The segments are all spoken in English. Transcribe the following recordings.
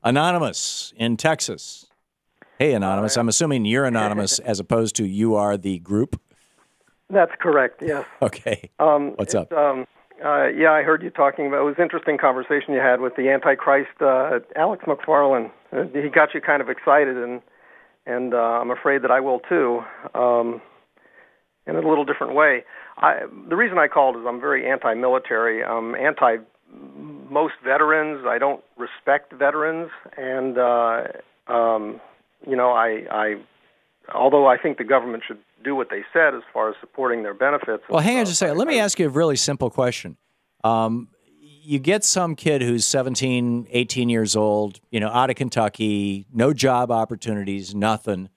Anonymous in Texas. Hey, Anonymous. I'm assuming you're anonymous as opposed to you are the group. That's correct, yes. Okay. What's up? Yeah, I heard you talking about, it was an interesting conversation you had with the Antichrist, Alex McFarland. He got you kind of excited, and I'm afraid that I will too, in a little different way. The reason I called is I'm very anti-military. I'm anti most veterans. I don't respect veterans, and although I think the government should do what they said as far as supporting their benefits. Well, hang on just a second. Let me ask you a really simple question. You get some kid who's 17, 18 years old, out of Kentucky, no job opportunities, nothing,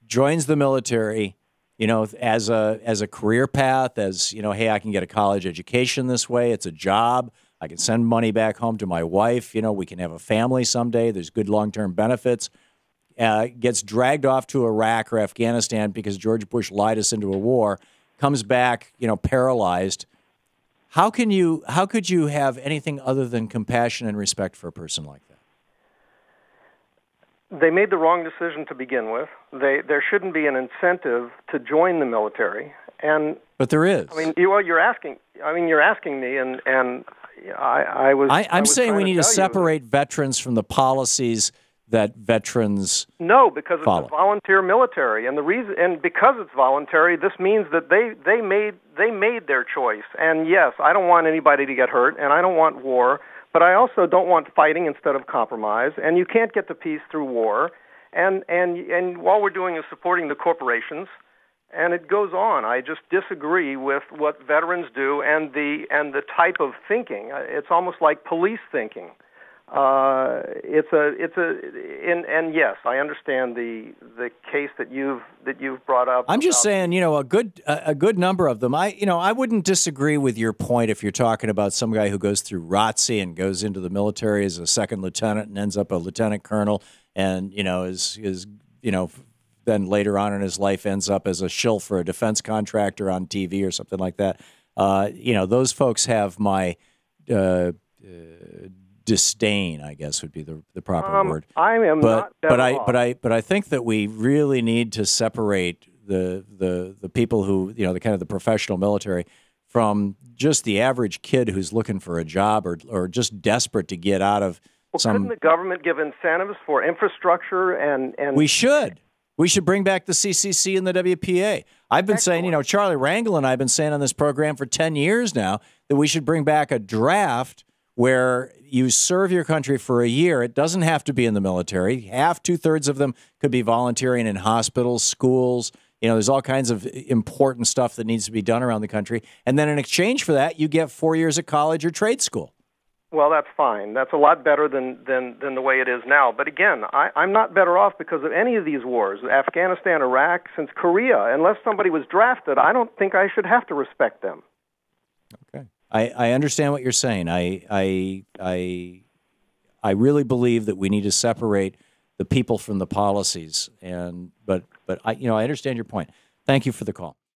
joins the military, as a career path, as, hey, I can get a college education this way. It's a job. I can send money back home to my wife. We can have a family someday. There's good long-term benefits. Gets dragged off to Iraq or Afghanistan because George Bush lied us into a war, comes back, paralyzed. How could you have anything other than compassion and respect for a person like that? They made the wrong decision to begin with. There shouldn't be an incentive to join the military, but there is. You're asking me, and I was. I'm saying we need to separate veterans from the policies that veterans because follow. It's a volunteer military, and because it's voluntary, this means that they made their choice. And yes, I don't want anybody to get hurt, and I don't want war, but I also don't want fighting instead of compromise. And you can't get to peace through war. And all we're doing is supporting the corporations, and it goes on. I just disagree with what veterans do and the type of thinking. It's almost like police thinking. And yes, I understand the case that you've brought up. I'm just saying, a good number of them. I wouldn't disagree with your point if you're talking about some guy who goes through ROTC and goes into the military as a second lieutenant and ends up a lieutenant colonel, and then later on in his life ends up as a shill for a defense contractor on TV or something like that. Those folks have my disdain, I guess would be the proper word. I am not better off. But I think that we really need to separate the people who, the kind of the professional military from just the average kid who's looking for a job or just desperate to get out of couldn't the government give incentives for infrastructure and We should. We should bring back the CCC and the WPA. I've been saying, Charlie Rangel and I have been saying on this program for 10 years now that we should bring back a draft where you serve your country for a year. It doesn't have to be in the military. Half, 2/3 of them could be volunteering in hospitals, schools. There's all kinds of important stuff that needs to be done around the country. And then in exchange for that, you get 4 years at college or trade school. Well, that's fine. That's a lot better than the way it is now. But again, I'm not better off because of any of these wars, Afghanistan, Iraq, since Korea. Unless somebody was drafted, I don't think I should have to respect them. Okay. I understand what you're saying. I really believe that we need to separate the people from the policies. But I understand your point. Thank you for the call.